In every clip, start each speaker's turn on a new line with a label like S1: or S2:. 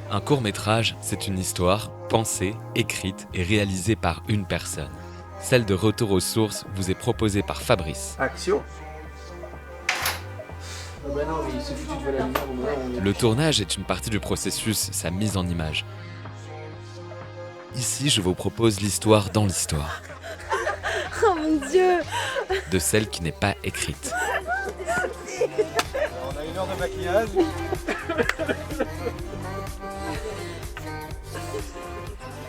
S1: Un court-métrage, c'est une histoire pensée, écrite et réalisée par une personne. Celle de Retour aux sources vous est proposée par Fabrice.
S2: Action.
S1: Le tournage est une partie du processus, sa mise en image. Ici, je vous propose l'histoire dans l'histoire.
S3: Oh mon Dieu!
S1: De celle qui n'est pas écrite.
S2: On a 1 heure de maquillage.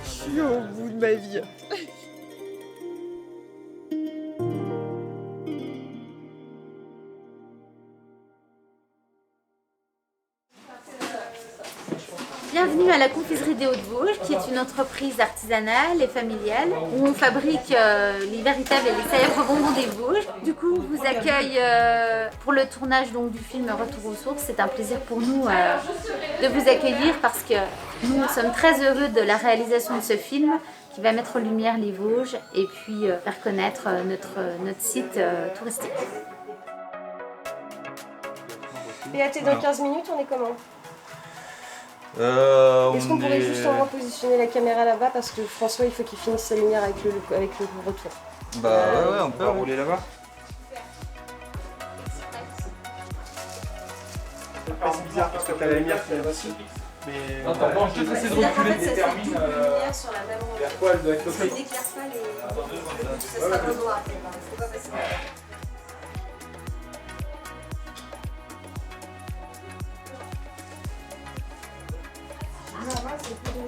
S3: Je suis au bout de ma vie.
S4: Bienvenue à la Confiserie des Hauts-de-Vosges, qui est une entreprise artisanale et familiale où on fabrique les véritables et les célèbres bonbons des Vosges. Du coup, on vous accueille pour le tournage donc, du film Retour aux sources. C'est un plaisir pour nous de vous accueillir parce que nous sommes très heureux de la réalisation de ce film qui va mettre en lumière les Vosges et puis faire connaître notre site touristique.
S3: Et t'es dans 15 minutes, on est comment? Est-ce qu'on pourrait juste au moins positionner la caméra là-bas parce que François il faut qu'il finisse sa lumière avec le retour.
S2: Bah ouais, on peut rouler là-bas. C'est bizarre parce que t'as la lumière qui est aussi. Mais
S5: Attends, je te essayer de reculer, détermine
S3: Sur la même
S2: vers quoi elle doit être
S3: ça n'éclaire pas les... Ça sera pas noir, c'est pas facile.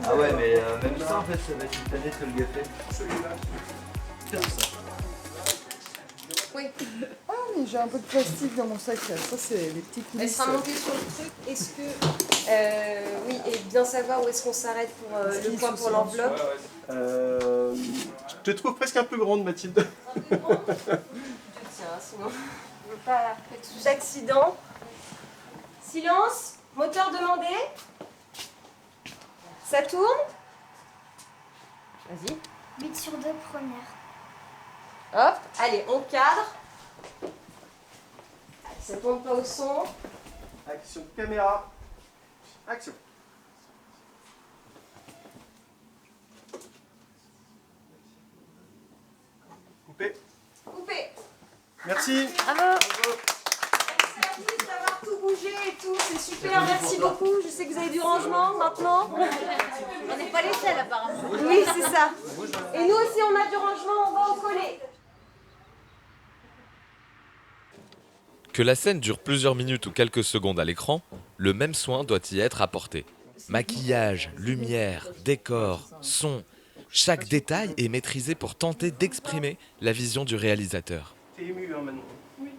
S6: Ah ouais, mais même ça en fait, ça va être une planète que le gars fait.
S3: Oui.
S7: Ah mais j'ai un peu de plastique dans mon sac, ça c'est les petits
S3: Elle
S7: coulisses.
S3: sera montée sur le truc. Est-ce que... oui, et bien savoir où est-ce qu'on s'arrête pour le poids pour l'enveloppe.
S2: Je te trouve presque un peu grande, Mathilde.
S3: Je tiens, sinon je veux pas être d'accident. Silence, moteur demandé. Ça tourne. Vas-y.
S8: 8 sur 2 première.
S3: Hop, allez, on cadre. Ça tourne pas au son.
S2: Action caméra. Action. Coupé.
S3: Coupé.
S2: Merci.
S4: Bravo!
S3: Service d'avoir tout bougé et tout, c'est super, merci beaucoup. Je sais que vous avez du rangement maintenant.
S4: On n'est pas les seuls apparemment.
S3: Oui, c'est ça. Et nous aussi, on a du rangement, on va au coller.
S1: Que la scène dure plusieurs minutes ou quelques secondes à l'écran, le même soin doit y être apporté. Maquillage, lumière, décor, son, chaque détail est maîtrisé pour tenter d'exprimer la vision du réalisateur.
S2: T'es ému hein, maintenant. Oui.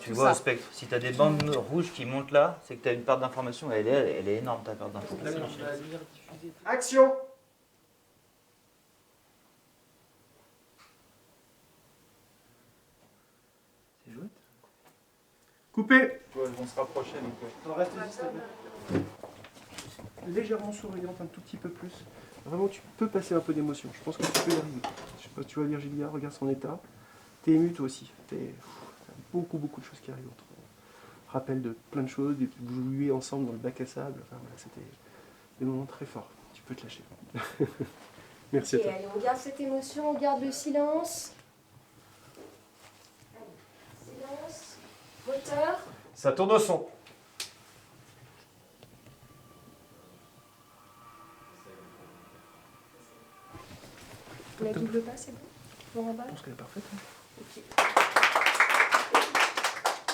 S6: Tu vois au spectre, si tu as des bandes rouges qui montent là, c'est que tu as une part d'information, elle est énorme ta part d'information.
S2: Action.
S6: C'est joué.
S2: Coupé.
S5: Ouais, on se rapprocher donc.
S2: Reste juste légèrement souriante, un tout petit peu plus. Vraiment, tu peux passer un peu d'émotion. Je pense que tu peux y arriver. Je sais pas, tu vois Virgilia, regarde son état. T'es ému toi aussi. Beaucoup de choses qui arrivent. Rappel de plein de choses, vous jouez ensemble dans le bac à sable. Enfin, voilà, c'était des moments très forts. Tu peux te lâcher. Merci à
S3: Et
S2: toi.
S3: allez, on garde cette émotion, on garde le silence. Allez, silence. Moteur.
S2: Ça tourne au son.
S3: La double pas, c'est bon? Pour en bas?
S2: Je pense qu'elle est parfaite.
S3: Ok.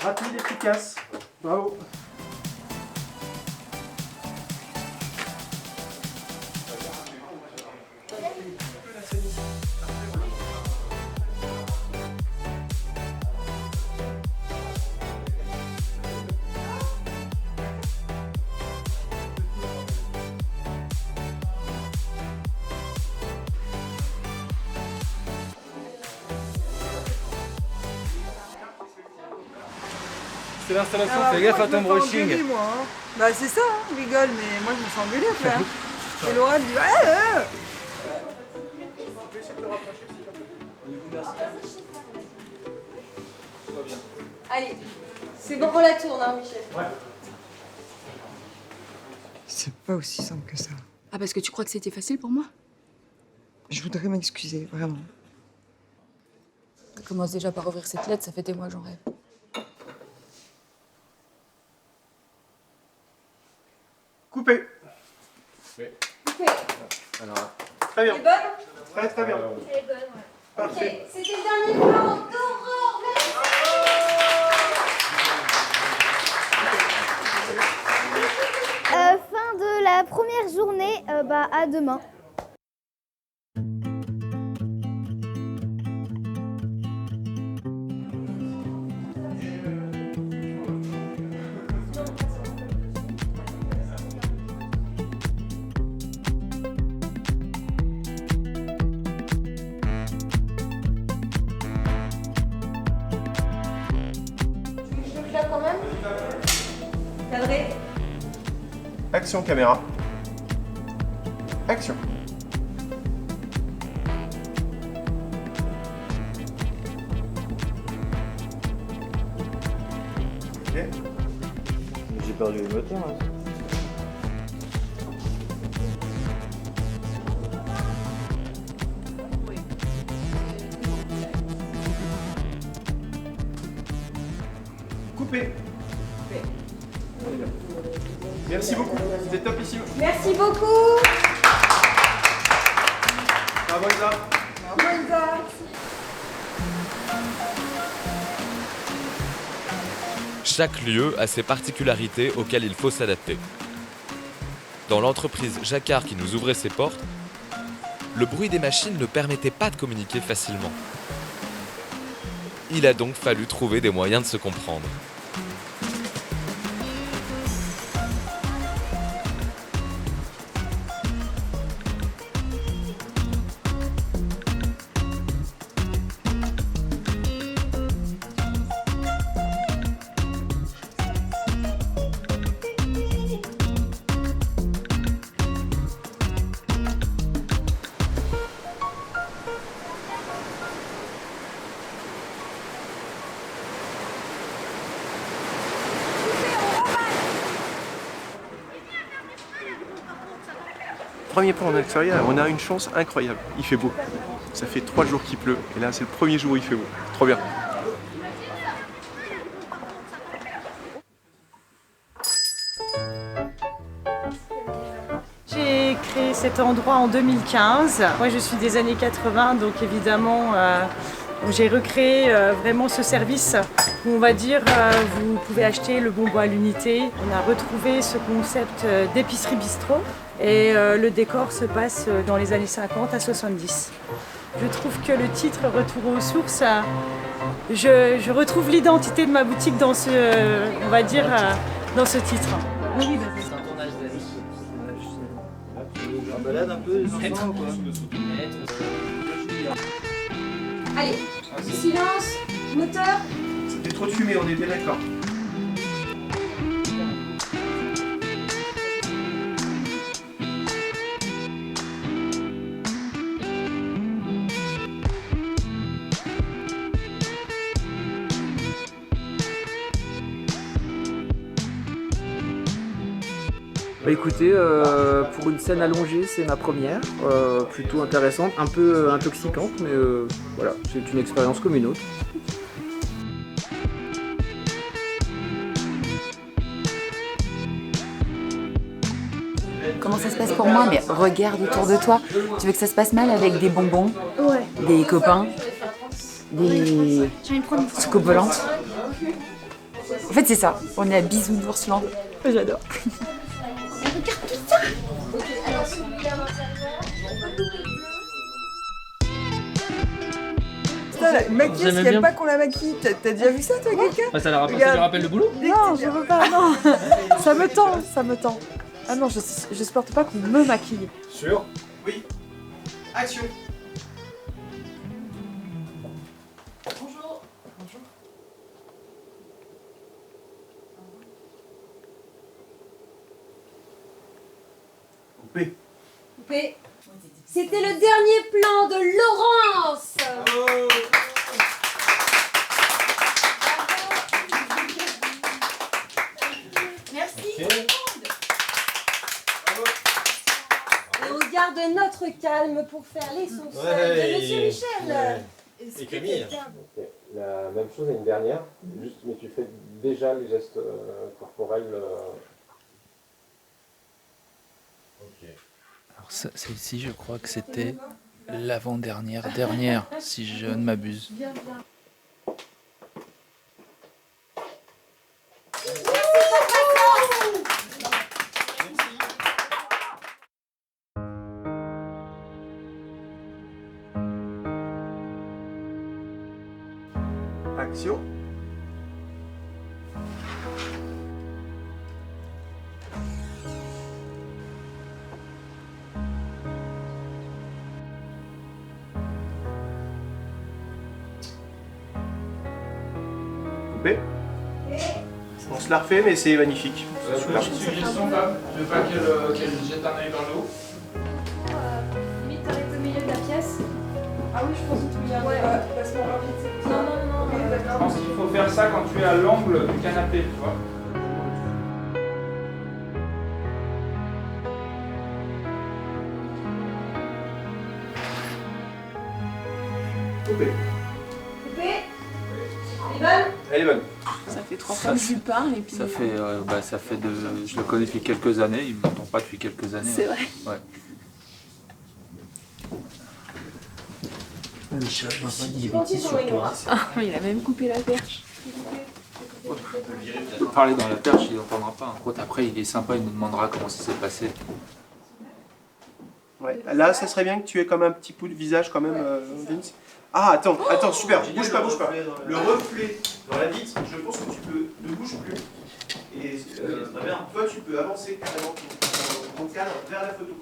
S2: Rapide, efficace. Bravo.
S5: C'est l'installation,
S7: Ah,
S5: fais gaffe
S7: moi,
S5: à
S7: je
S5: ton
S7: me fais
S5: brushing.
S7: engueuler, moi, hein. Bah c'est ça, hein, je rigole, mais moi je me sens engueuler frère. Et Laura elle dit
S3: Allez, c'est bon, on la tourne, hein, Michel.
S2: Ouais.
S7: C'est pas aussi simple que ça.
S9: Ah, parce que tu crois que c'était facile pour moi?
S7: Je voudrais m'excuser, vraiment.
S9: Commence déjà par ouvrir cette lettre, ça fait des mois que j'en rêve.
S2: Coupé.
S3: Alors,
S2: Très bien.
S3: c'est bonne?
S2: Très très bien.
S3: C'est bonne, ouais.
S2: Parfait.
S3: Ok, c'était le dernier plan d'Aurore.
S8: Fin de la première journée, à demain.
S3: Là quand même. Cadré.
S2: Action caméra. Action. Ok.
S6: J'ai perdu le moteur. Hein.
S2: Coupé. Merci beaucoup. C'était topissime.
S3: Merci beaucoup.
S2: Bravo Elsa.
S3: Bravo Elsa.
S1: Chaque lieu a ses particularités auxquelles il faut s'adapter. Dans l'entreprise Jacquard qui nous ouvrait ses portes, le bruit des machines ne permettait pas de communiquer facilement. Il a donc fallu trouver des moyens de se comprendre.
S2: Premier plan en extérieur, on a une chance incroyable. Il fait beau. Ça fait 3 jours qu'il pleut. Et là, c'est le premier jour où il fait beau. Trop bien.
S10: J'ai créé cet endroit en 2015. Moi, je suis des années 80, donc évidemment, j'ai recréé vraiment ce service où on va dire vous pouvez acheter le bonbon à l'unité. On a retrouvé ce concept d'épicerie bistrot et le décor se passe dans les années 50 à 70. Je trouve que le titre Retour aux sources, je retrouve l'identité de ma boutique dans ce, on va dire, dans ce titre. Oui,
S6: C'est un tournage d'année. On balade un peu les enfants ou quoi?
S3: Allez, silence, moteur.
S2: C'était trop de fumée, on était d'accord.
S11: Bah écoutez, pour une scène allongée, c'est ma première, plutôt intéressante, un peu intoxicante, mais voilà, c'est une expérience comme une autre.
S9: Comment ça se passe pour moi? Mais regarde autour de toi. Tu veux que ça se passe mal avec des bonbons?
S8: Ouais.
S9: Des copains? Des soucoupes volantes? En fait, c'est ça. On est à Bisounours-land. J'adore.
S7: Putain, la maquilleuse qui aime pas qu'on la maquille. T'as déjà vu ça, toi, quelqu'un?
S11: Bah, ça lui rappelle le boulot?
S7: Non, je veux pas, non. Ça me tend, ça me tend. Ah non, je supporte pas qu'on me maquille.
S2: Sûr? Oui. Action.
S3: Bonjour.
S2: Coupé.
S3: Coupé. C'était le dernier plan de Laurence. Merci. garde notre calme pour faire les sons de Monsieur Michel.
S12: Et Camille. La même chose et une dernière, juste, mais tu fais déjà les gestes corporels.
S13: Alors celle-ci, je crois que c'était dernière, si je ne m'abuse.
S2: Action. Coupé. On se la refait, mais c'est magnifique.
S5: Petite suggestion, Fab, je veux pas qu'elle jette un œil dans l'eau.
S3: Limite, t'arrêtes au milieu de la pièce. Ah oui, je pense que tu viens. Ouais, parce qu'on va vite. Non.
S5: Je pense qu'il faut faire ça quand tu es à l'angle du canapé, tu vois.
S2: Coupé.
S3: Coupé. Elle est bonne?
S2: Elle est bonne.
S7: Ça fait 3 fois que je lui parle et puis...
S13: Ça fait je le connais depuis quelques années, il ne m'entend pas depuis quelques années.
S7: C'est vrai.
S13: Ouais.
S3: Michel, sur toi.
S7: Il a même coupé la perche.
S13: Je peux parler dans la perche, il n'entendra pas. Après, il est sympa, il nous demandera comment ça s'est passé.
S2: Ouais. Là, ça serait bien que tu aies comme un petit bout de visage quand même, Vince. Ah, attends, super, bouge pas. Le reflet dans la vitre, je pense que tu peux, ne bouge plus. Et toi, tu peux avancer carrément ton cadre vers la photo.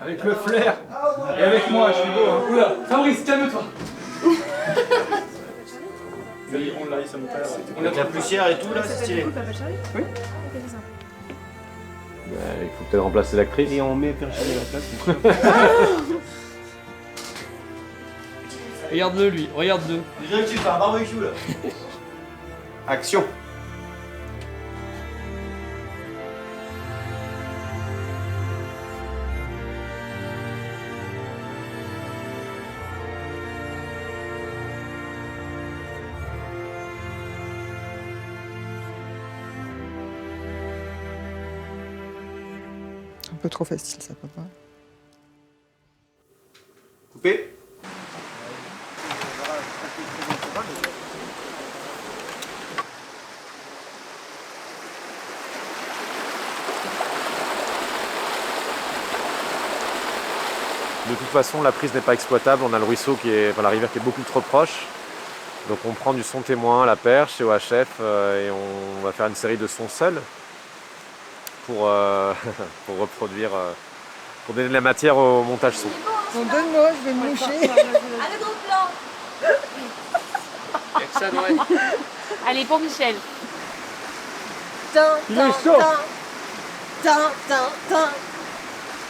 S5: Avec le flair et avec moi, je suis beau. Hein. Oula, Fabrice, calme-toi.
S6: On a de la poussière et tout là, c'est stylé.
S2: Oui.
S12: Il faut peut-être remplacer l'actrice.
S2: Et on met Virginie à la place.
S5: Regarde-le lui, regarde-le.
S6: Déjà que tu fais un barbecue là.
S2: Action.
S7: Un peu trop facile ça, papa.
S2: Coupé.
S12: De toute façon, la prise n'est pas exploitable. On a le ruisseau la rivière qui est beaucoup trop proche. Donc on prend du son témoin, la perche et OHF et on va faire une série de sons seuls pour reproduire, pour donner de la matière au montage son.
S7: Bon, donne-moi, je vais me moucher.
S3: Allez, gros plan.
S5: Il y a que ça, Noël.
S4: Allez, pour Michel.
S5: Il est chaud.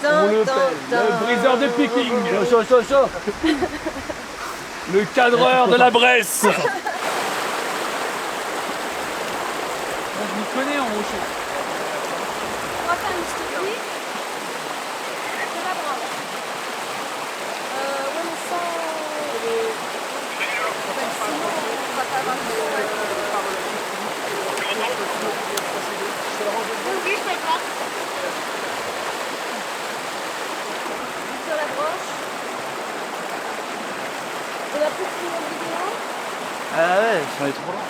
S5: On le pèle, le briseur de picking.
S6: Chaud.
S5: Le cadreur de la Bresse. Je m'y connais en rocher.
S3: On va faire une petite pluie. C'est la branche. Ouais, mais sans... Sinon, on va pas avoir de son. Oui, je fais pas. Sur la branche. On a plus de vidéo.
S6: Ah ouais, ça va être trop long.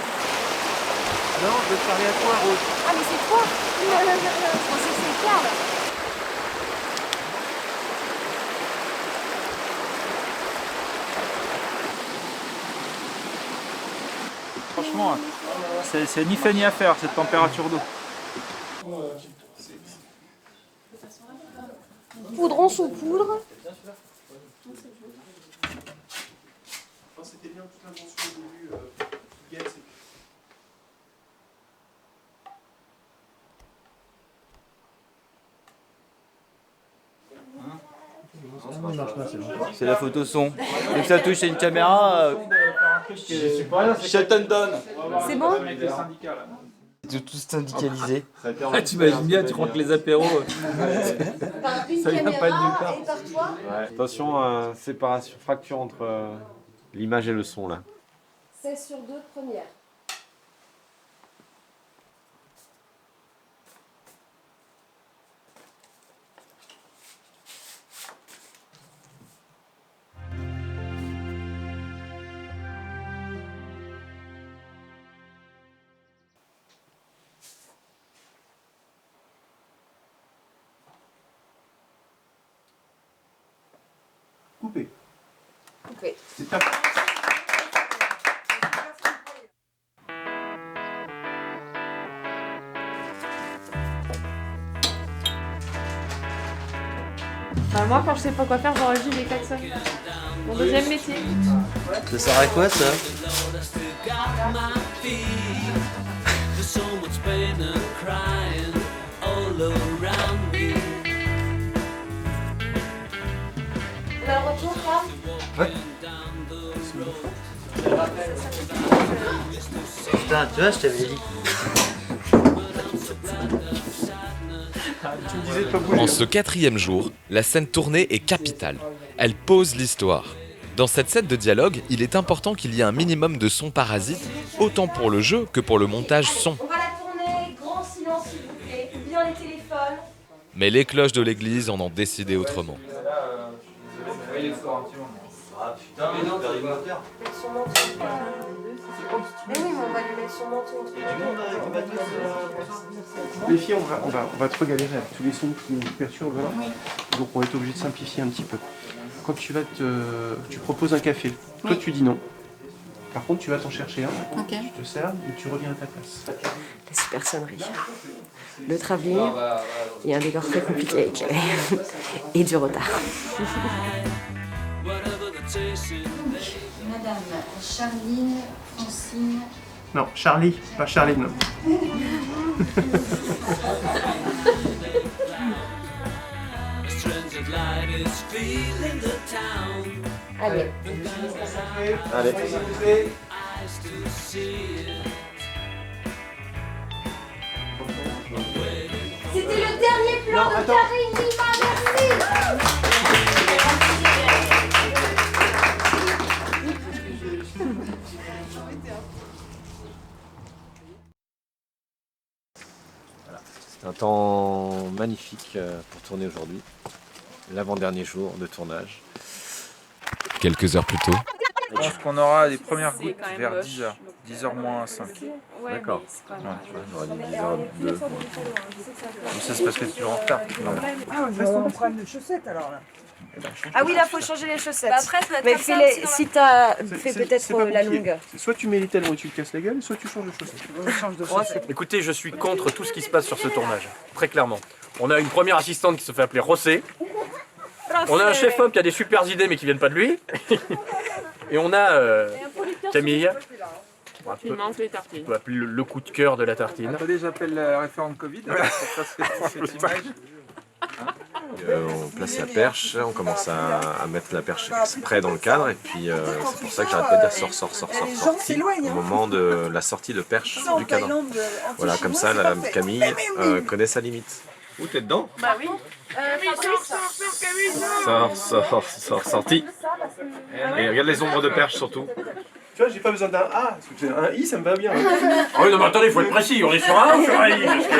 S6: Non, je veux te parler à toi, Rose.
S3: Ah, mais c'est toi. Je pensais que c'est Carl.
S5: Franchement, c'est ni fait ni à faire cette température d'eau.
S3: Poudron sous poudre.
S2: C'était bien toute l'intention au début.
S6: C'est la photo son. Dès que ça touche à une caméra, shut and down.
S3: C'est bon?
S6: C'est tout syndicalisé.
S11: Ah, t'imagines bien, tu rentres les apéros.
S3: Par une
S11: Ça vient pas de nulle
S3: caméra
S11: part.
S3: et par toi.
S12: Ouais. Attention, séparation, fracture entre l'image et le son là.
S3: 16 sur 2 première.
S2: Coupé.
S3: Coupé.
S2: C'est top.
S7: Bah, moi, quand je sais pas quoi faire, j'enregistre des klaxons. Mon deuxième métier.
S6: Ça sert à quoi ça?
S3: On a le retour là?
S6: Ouais. Putain, tu vois, je t'avais dit.
S2: Tu me disais de pas bouger.
S1: En ce 4e jour, la scène tournée est capitale. Elle pose l'histoire. Dans cette scène de dialogue, il est important qu'il y ait un minimum de son parasite, autant pour le jeu que pour le montage son.
S3: On va la tourner, grand silence s'il vous plaît, ou bien les téléphones.
S1: Mais les cloches de l'église en ont décidé autrement.
S6: Ah putain, mais non, t'as des moteurs.
S3: Mettre son manteau. Mais oui, mais on va lui mettre son manteau.
S6: Il y a du monde avec le bateau.
S2: Les filles, on va trop galérer avec tous les sons qui nous perturbent là. Donc on va être obligé de simplifier un petit peu. Quand tu proposes un café, toi tu dis non. Par contre, tu vas t'en chercher un, tu te sers et tu reviens à ta place.
S14: La super sonnerie. Le travelling, il y a un décor très compliqué avec elle. Et du retard.
S4: Madame Charline Francine.
S2: Non, Charlie, pas Charline.
S3: Allez.
S12: Allez.
S3: C'était le dernier plan de Karine Lima, merci.
S12: C'est un temps magnifique pour tourner aujourd'hui. L'avant-dernier jour de tournage.
S1: Quelques heures plus tôt,
S5: Je pense qu'on aura les premières gouttes vers 10h. 10h moins 5.
S12: D'accord.
S5: Ouais.
S12: J'aurais dit 10h02.
S5: Ça c'est parce que tu es toujours en retard.
S10: Ah, on va se prendre de chaussettes alors là.
S14: Ah oui, là, faut changer les chaussettes.
S3: Bah après, ça va
S14: Mais
S3: être comme
S14: fais-les,
S3: ça,
S14: si t'as
S2: C'est
S14: fait
S2: pas
S14: peut-être la
S2: compliqué.
S14: longue.
S2: Soit tu mets les talons et tu te casses la gueule, soit tu changes de chaussettes.
S10: On change de chaussettes.
S15: Écoutez, je suis contre tout ce qui se passe sur ce tournage, très clairement. On a une première assistante qui se fait appeler Rossé. On a un chef-op qui a des super idées mais qui viennent pas de lui. Et on a Camille.
S7: Il manque les tartines.
S15: On peut appeler le coup de cœur de la tartine.
S5: Attendez, j'appelle la référente Covid pour faire cette image.
S12: On place la perche, on commence à mettre la perche exprès dans le cadre et puis c'est pour ça que j'arrête pas de dire sorti au moment de la sortie de perche du cadre. Voilà, comme ça la Camille connaît sa limite. Où t'es dedans?
S7: Bah oui.
S12: Sorti. Et regarde les ombres de perche surtout.
S2: Tu vois, j'ai pas besoin d'un A, parce que un I ça me va bien.
S15: Ah oui, non mais attendez, il faut être précis, on est sur un A ou sur un I parce que...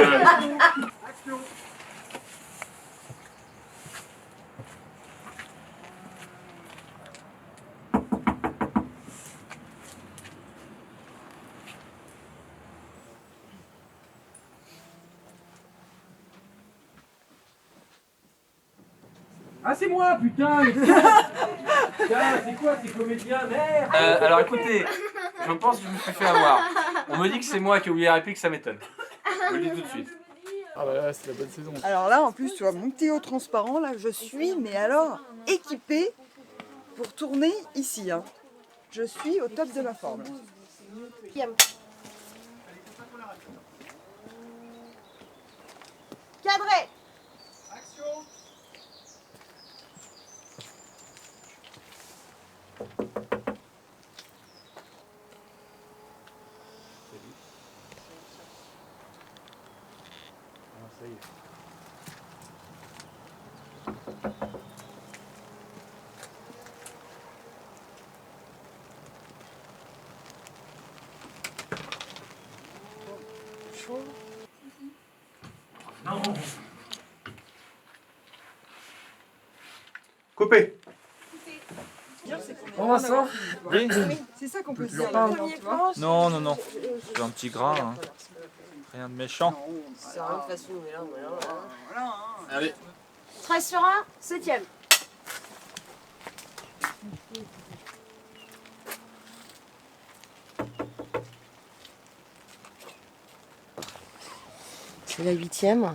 S11: Ah, c'est moi, putain! Putain, c'est quoi ces comédiens, merde?
S15: alors écoutez, je pense que je me suis fait avoir. On me dit que c'est moi qui ai oublié la réplique, ça m'étonne. Je le dis tout de suite.
S11: Ah bah là, c'est la bonne saison.
S10: Alors là, en plus, tu vois, mon petit haut transparent, là, je suis, mais alors, équipée pour tourner ici. Hein. Je suis au top de ma forme.
S3: Cadré.
S2: Coupé.
S5: Bon Vincent. Oui.
S7: C'est ça qu'on peut
S5: Toujours
S7: dire.
S5: pas.
S7: Le premier plan,
S5: Non, non, non. J'ai un petit grain. Hein. Rien de méchant.
S14: C'est rien de facile, mais là,
S7: voilà.
S5: Allez.
S3: 13 sur 1, 7ème.
S14: C'est la 8ème.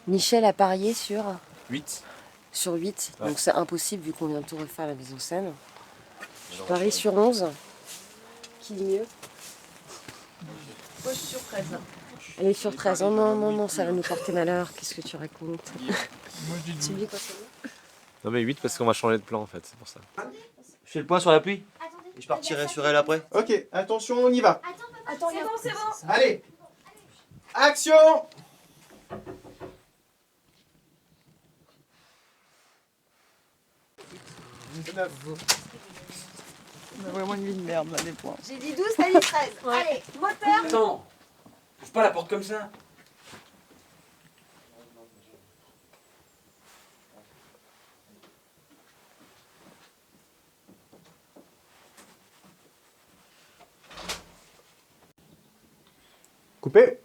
S14: Michel a parié sur
S5: 8.
S14: Sur 8,
S5: Ouais.
S14: donc c'est impossible vu qu'on vient de tout refaire la mise en scène. Je parie sur 11. Qui dit mieux?
S7: Moi, je suis sur 13.
S14: Elle est sur 13. Oh non, non, non, ça va nous porter malheur. Qu'est-ce que tu racontes?
S5: Moi je dis
S14: Tu me dis quoi, c'est bon?
S12: Non mais 8 parce qu'on va changer de plan en fait, c'est pour ça.
S6: Je fais le point sur la pluie et je partirai sur elle après.
S2: Ok, attention, on y va.
S3: Attends, c'est bon.
S2: Allez. Action.
S7: On a vraiment une vie de merde, là, des points.
S3: J'ai dit 12, t'as dit 13. Allez, moteur.
S15: Attends, ouvre pas la porte comme ça.
S2: Coupé.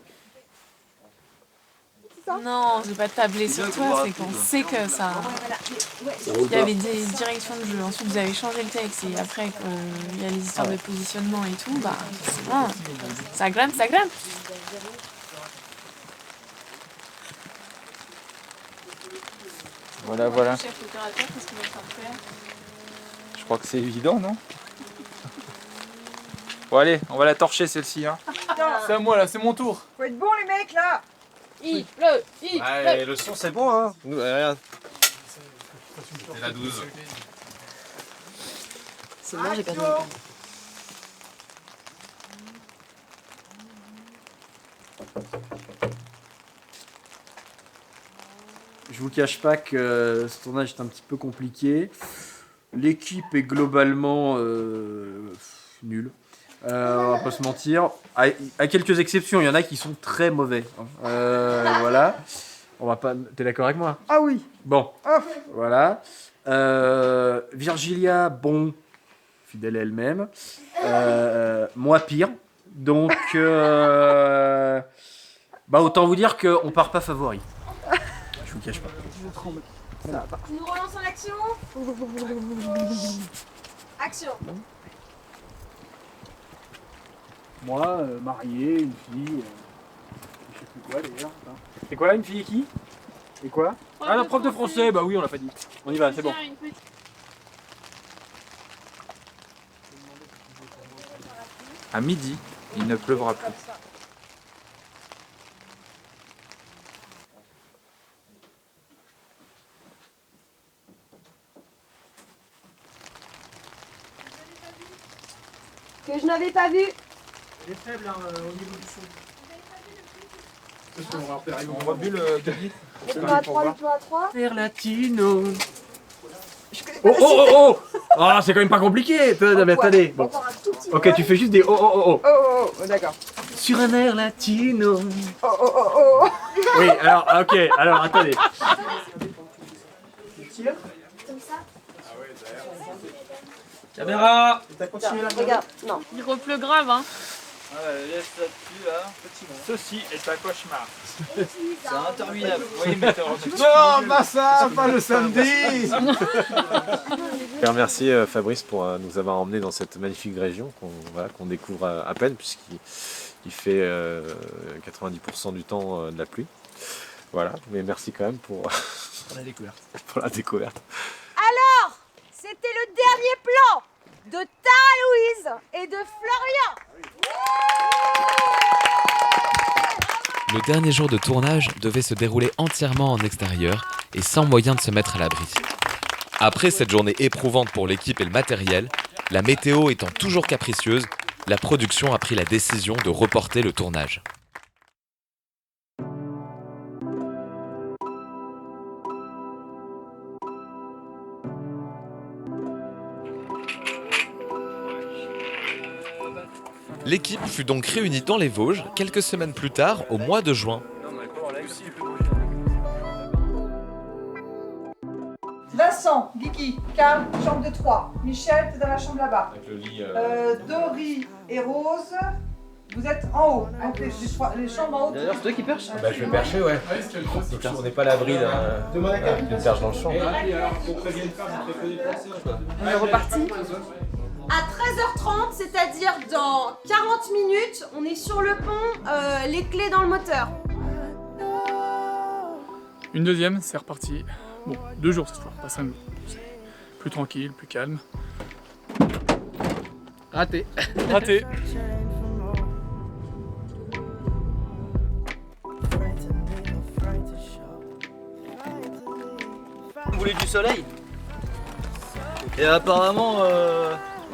S16: Non, je vais pas tabler sur toi, c'est qu'on sait que ça. Il y avait des directions de jeu, ensuite vous avez changé le texte et après il y a les histoires de positionnement et tout, bah c'est bon. Ça grimpe, ça grimpe.
S5: Voilà, voilà.
S16: Chef opérateur, qu'est-ce qu'il va faire?
S5: Je crois que c'est évident, non? Bon allez, on va la torcher celle-ci. Hein. C'est à moi là, c'est mon tour.
S7: Faut être bon, les mecs, là.
S12: Ouais, le son c'est bon hein. Regarde.
S1: C'est la 12.
S14: C'est bon, j'ai perdu mon temps.
S11: Je vous cache pas que ce tournage est un petit peu compliqué. L'équipe est globalement nulle. On va pas se mentir. À quelques exceptions, il y en a qui sont très mauvais. Voilà. On va pas. T'es d'accord avec moi?
S7: Ah oui.
S11: Bon. Voilà. Virgilia, bon, fidèle à elle-même. Moi, pire. Donc, bah autant vous dire qu'on part pas favori. Je vous cache pas.
S7: Je tremble. Ça va pas.
S3: Nous relançons l'action. Action.
S5: Moi, marié, une fille. Je sais plus quoi d'ailleurs. C'est quoi là, une fille et qui? Et quoi? Ah, la prof de français, bah oui, on l'a pas dit. On y va, c'est bon. À midi, il ne pleuvra plus.
S3: Que je n'avais pas vu.
S2: Elle est faible hein, au niveau du son.
S5: On voit plus le clavier.
S3: Le plan à 3, le plan à 3.
S11: Vers latino.
S7: Oh,
S11: Oh, oh, oh, oh. Ah, c'est quand même pas compliqué. Mais attendez. Bon. Ok, tu fais juste des oh, oh, oh, oh.
S7: Oh, oh, oh, d'accord.
S11: Sur un air latino.
S7: Oh, oh, oh, oh.
S11: Oui, alors, ok, alors attendez.
S2: Tu tires.
S3: Comme ça.
S15: Caméra.
S2: T'as continué la
S3: Regarde, non.
S16: Il repleut grave, hein.
S15: Ah, laisse là-dessus là.
S5: Ceci est un cauchemar.
S15: C'est interminable. Oui, mais
S2: Non, pas ça, pas le samedi.
S12: Merci Fabrice pour nous avoir emmenés dans cette magnifique région qu'on découvre à peine puisqu'il fait 90% du temps de la pluie. Voilà, mais merci quand même pour
S2: la découverte.
S12: Pour la découverte.
S3: Alors, c'était le dernier plan de Tara Louise et de Florian.
S1: Le dernier jour de tournage devait se dérouler entièrement en extérieur et sans moyen de se mettre à l'abri. Après cette journée éprouvante pour l'équipe et le matériel, la météo étant toujours capricieuse, la production a pris la décision de reporter le tournage. L'équipe fut donc réunie dans les Vosges quelques semaines plus tard, au mois de juin.
S7: Vincent, Guigui, Karl, chambre de 3. Michel, t'es dans la chambre là-bas.
S12: Avec le lit.
S7: Dori et Rose, vous êtes en haut. Donc les chambres en haut.
S11: D'ailleurs, c'est toi qui perches?
S12: Bah, je vais percher, ouais. Donc, on n'est pas à l'abri d'une perche dans le champ.
S7: On est reparti.
S3: À 13h30, c'est-à-dire dans 40 minutes, on est sur le pont, les clés dans le moteur.
S17: Une deuxième, c'est reparti. Bon, 2 jours cette fois, pas 5 jours. C'est plus tranquille, plus calme.
S11: Raté.
S17: Raté.
S6: On voulait du soleil. Et apparemment,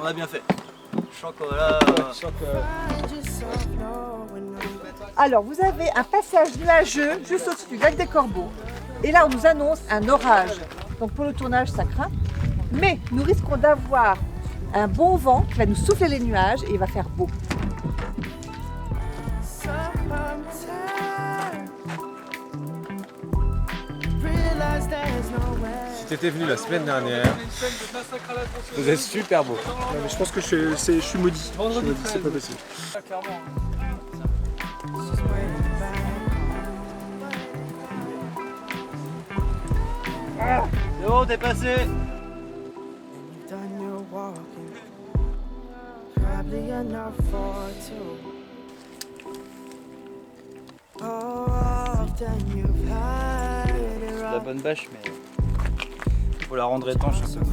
S6: on a bien fait. Chocolat.
S7: Alors, vous avez un passage nuageux juste au-dessus du lac des Corbeaux. Et là, on nous annonce un orage. Donc pour le tournage, ça craint. Mais nous risquons d'avoir un bon vent qui va nous souffler les nuages et il va faire beau.
S12: Si t'étais venu la semaine dernière, vous êtes super beau.
S2: Non, mais je pense que je suis maudit. C'est pas possible.
S6: C'est bon, t'es passé. C'est la bonne bâche, mais faut la rendre étanche. Ça, quoi.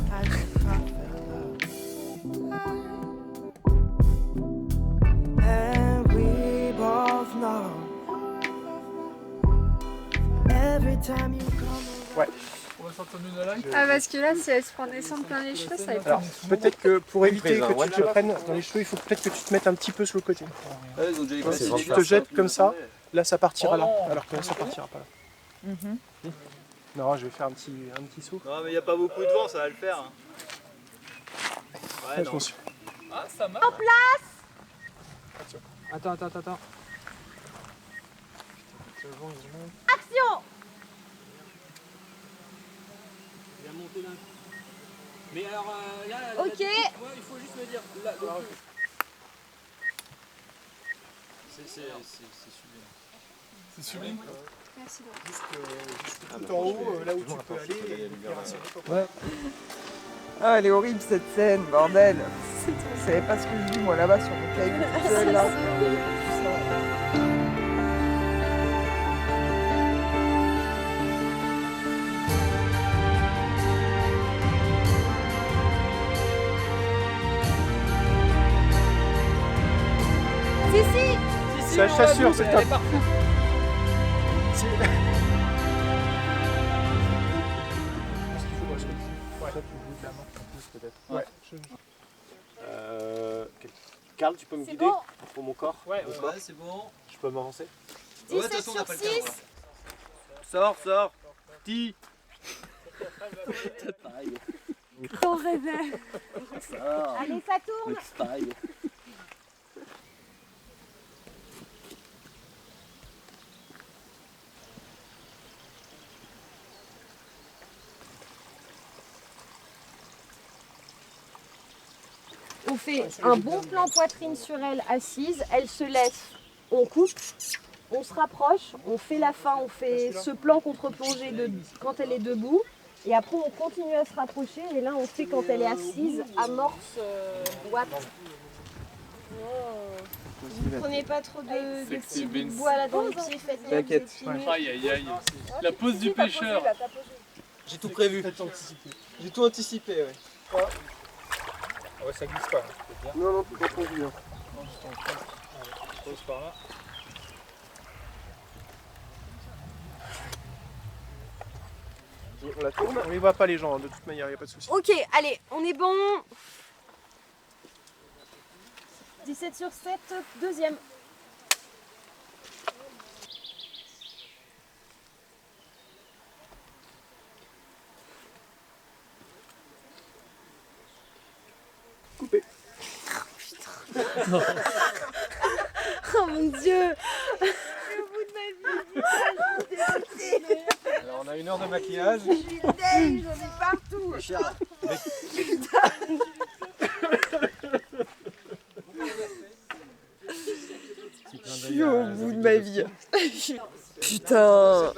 S2: Ouais.
S17: On va sortir d'une live.
S16: Ah, parce que là, si elle se prend des cendres plein les cheveux, ça va être
S2: Alors, peut-être que pour éviter
S12: Prise, hein,
S2: que tu te prennes dans les cheveux, il faut peut-être que tu te mettes un petit peu sur le côté.
S6: Ouais, donc j'ai
S2: Si tu te jettes comme ça, là ça partira là, alors que là ça partira pas là. Non, je vais faire un petit saut.
S6: Non, mais il n'y a pas beaucoup de vent, ça va le faire. Hein. Ouais,
S2: je m'en suis.
S17: Ah, ça marche.
S3: En place.
S11: Attends.
S3: Action.
S5: Mais alors là,
S3: Ok.
S5: il faut juste me dire. Là, c'est sublime.
S17: C'est sublime.
S16: Merci.
S2: Juste tout en haut, là où tu peux aller et faire un saut.
S7: Ouais. Ah, elle est horrible cette scène, bordel. Vous savez pas ce que je vis moi là-bas sur mon caillou toute seule là.
S3: Si.
S2: Ça, je t'assure, c'est top. Ouais.
S12: Karl, tu peux me
S3: C'est
S12: guider
S3: bon.
S12: pour mon corps?
S6: Ouais, c'est bon.
S12: Je peux m'avancer?
S3: 17 sur 6.
S6: Sors. Petit.
S16: Ton rêve.
S3: Allez, ça tourne. On fait un bon plan poitrine sur elle assise, elle se laisse, on coupe, on se rapproche, on fait la fin, on fait ce plan contre-plongée quand elle est debout. Et après on continue à se rapprocher et là on fait quand elle est assise, amorce boîte. Vous prenez pas trop de petits bouts de bois là dans les pieds, faites bien.
S11: T'inquiète.
S17: Aïe. La pause du pêcheur.
S6: J'ai tout prévu. J'ai tout anticipé, ouais.
S17: Ah ouais, ça glisse pas. Hein.
S2: Non, tout confondu. Bien.
S17: Pose par là.
S2: On la tourne, on les voit pas les gens, de toute manière, il n'y a pas de souci.
S3: Ok, allez, on est bon. 17 sur 7, deuxième.
S2: Coupé.
S3: Oh mon Dieu.
S12: Alors on a 1 heure de maquillage.
S7: J'en ai partout.
S2: Je suis au bout de ma vie. Putain.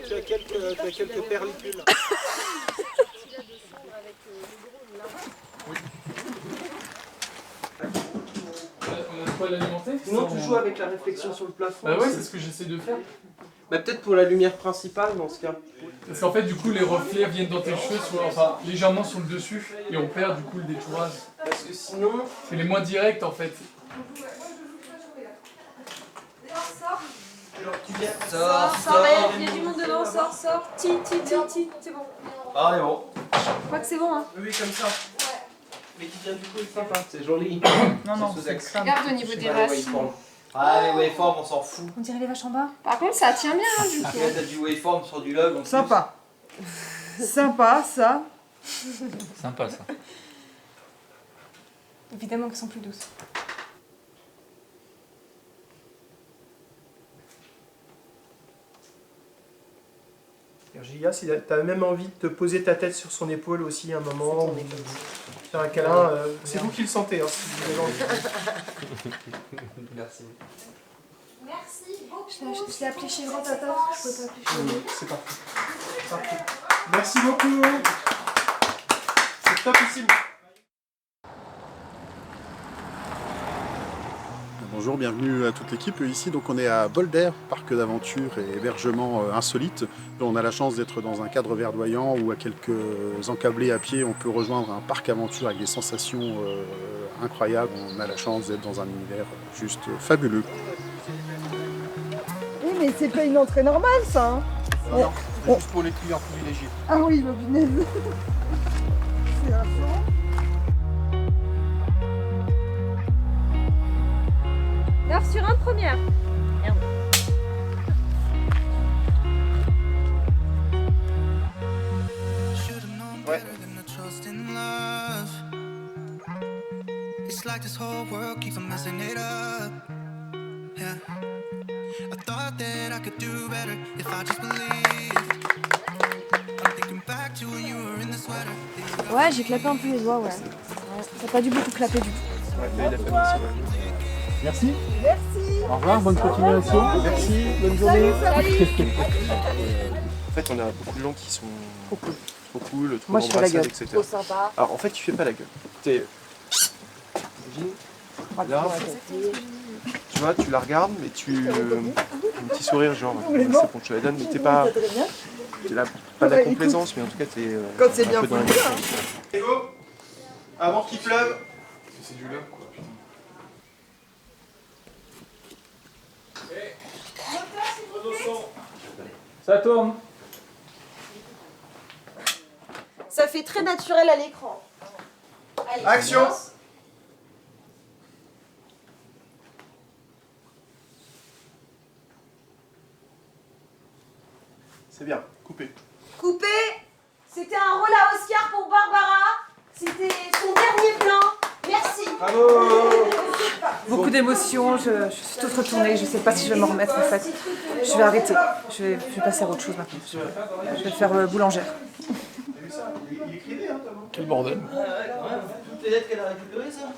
S12: Tu as quelques perlicules.
S17: On a quoi l'alimenter?
S2: Sinon, tu joues avec la réflexion sur le plafond.
S17: Bah ouais, c'est ce que j'essaie de faire.
S2: Bah peut-être pour la lumière principale dans ce cas.
S17: Parce qu'en fait, du coup, les reflets viennent dans tes cheveux, enfin légèrement sur le dessus, et on perd du coup le détourage.
S2: Parce que sinon...
S17: C'est les moins directs en fait.
S3: Sors, il y a du monde dedans, sors. Ti, c'est bon.
S6: Ah, mais bon.
S3: Je crois que c'est bon, hein.
S2: Oui, comme ça. Mais qui vient du coup, c'est sympa, c'est joli.
S16: Non, c'est ça. Regarde au niveau des racines.
S6: Ah, les waveforms, on s'en fout.
S16: On dirait les vaches en bas. Par contre, ça tient bien, hein, du coup.
S6: T'as du waveform sur du log.
S7: Sympa. Sympa, ça.
S13: Sympa ça.
S16: Évidemment qu'elles sont plus douces.
S2: Virgilia, si t'as même envie de te poser ta tête sur son épaule aussi un moment, ou faire un câlin, c'est vous qui le sentez. Hein, si vous avez envie.
S6: Merci.
S3: Merci beaucoup. Je t'ai appelé chez Grand Tata, je peux t'appeler chez lui.
S2: C'est parfait. Merci beaucoup. C'est topissime.
S18: Bonjour, bienvenue à toute l'équipe. Ici, donc, on est à Bolder, parc d'aventure et hébergement insolite. On a la chance d'être dans un cadre verdoyant où, à quelques encablés à pied, on peut rejoindre un parc aventure avec des sensations incroyables. On a la chance d'être dans un univers juste fabuleux.
S7: Oui, mais c'est pas une entrée normale, ça. Hein.
S2: Non, c'est juste pour les clients privilégiés.
S7: Ah oui, ma punaise. C'est un son.
S3: 9 sur 1 première. Merde.
S2: Ouais.
S19: It's like this whole world keeps on messing it up. Yeah. I thought that I could do better if I just believed. I'm thinking back to when you were in the sweater.
S3: Ouais, j'ai clapé un peu les doigts, ouais. Ça n'a pas dû beaucoup clapper du tout.
S2: Ouais, mais la famille, c'est vrai.
S5: Merci.
S7: Merci.
S5: Au revoir, bonne continuation.
S2: Merci, bonne journée.
S7: Salut.
S2: En fait, on a beaucoup de gens qui sont trop cool, trop
S7: Moi, je fais la gueule.
S2: etc.
S7: Trop sympa.
S2: Alors, en fait, tu fais pas la gueule. T'es... Là, tu vois, tu la regardes, mais tu... un petit sourire, genre, c'est bon, je te la donne, mais t'es pas... T'es là, pas de la complaisance, mais en tout cas, t'es...
S7: Quand c'est bien
S2: peu dans la
S7: foutu,
S2: mission. Ego, avant qu'il pleuve.
S17: C'est du love, quoi, putain.
S5: Ça tourne.
S3: Ça fait très naturel à l'écran. Allez,
S2: Action.
S3: silence.
S2: C'est bien, coupé.
S3: Coupé. C'était un rôle à Oscar pour Barbara. C'était son dernier plan. Merci.
S2: Bravo.
S9: Beaucoup d'émotions, je suis toute retournée, je sais pas si je vais me remettre en fait. Je vais arrêter, je vais passer à autre chose maintenant. Je vais faire boulangère.
S17: Quel bordel.
S6: Toutes les lettres qu'elle a récupérées, ça.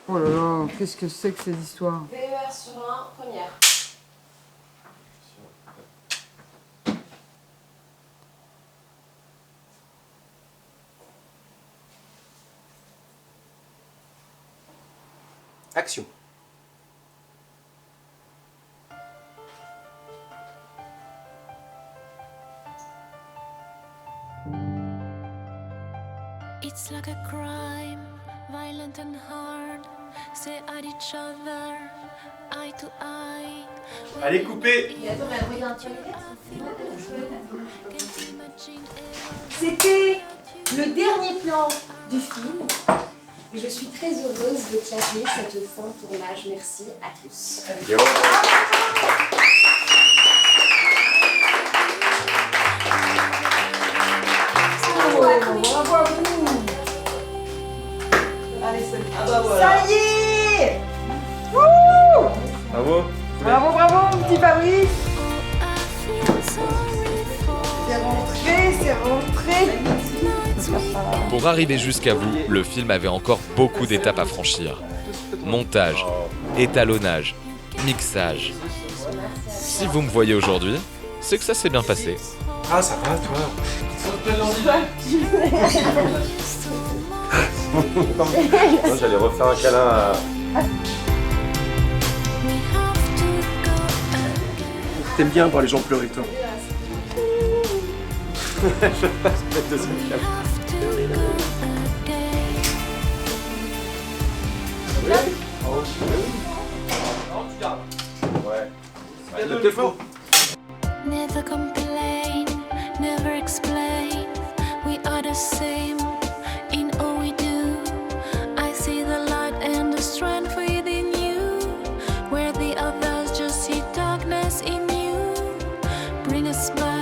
S7: Oh là là, qu'est-ce que c'est que cette histoire?
S3: PER sur 1, première.
S2: Action.
S19: It's like a crime, violent and hard. Stay at each other, eye to eye.
S2: Allez, coupé.
S3: C'était le dernier plan du film. Je suis très heureuse de claquer cette fin de tournage. Merci à tous.
S7: Bravo à vous. Allez, salut. Ça y est. Wouh!
S12: Bravo.
S7: Bravo, bravo, mon petit Fabrice. C'est rentré.
S1: Pour arriver jusqu'à vous, le film avait encore beaucoup d'étapes à franchir. Montage, étalonnage, mixage. Si vous me voyez aujourd'hui, c'est que ça s'est bien passé.
S12: Ah, ça va, toi? Moi, j'allais refaire un câlin à...
S2: T'aimes bien voir les gens pleurer, toi.
S12: Je passe le deuxième câlin. Ouais. Le fort.
S19: Never complain, never explain. We are the same in all we do. I see the light and the strength within you. Where the others just see darkness in you. Bring us back.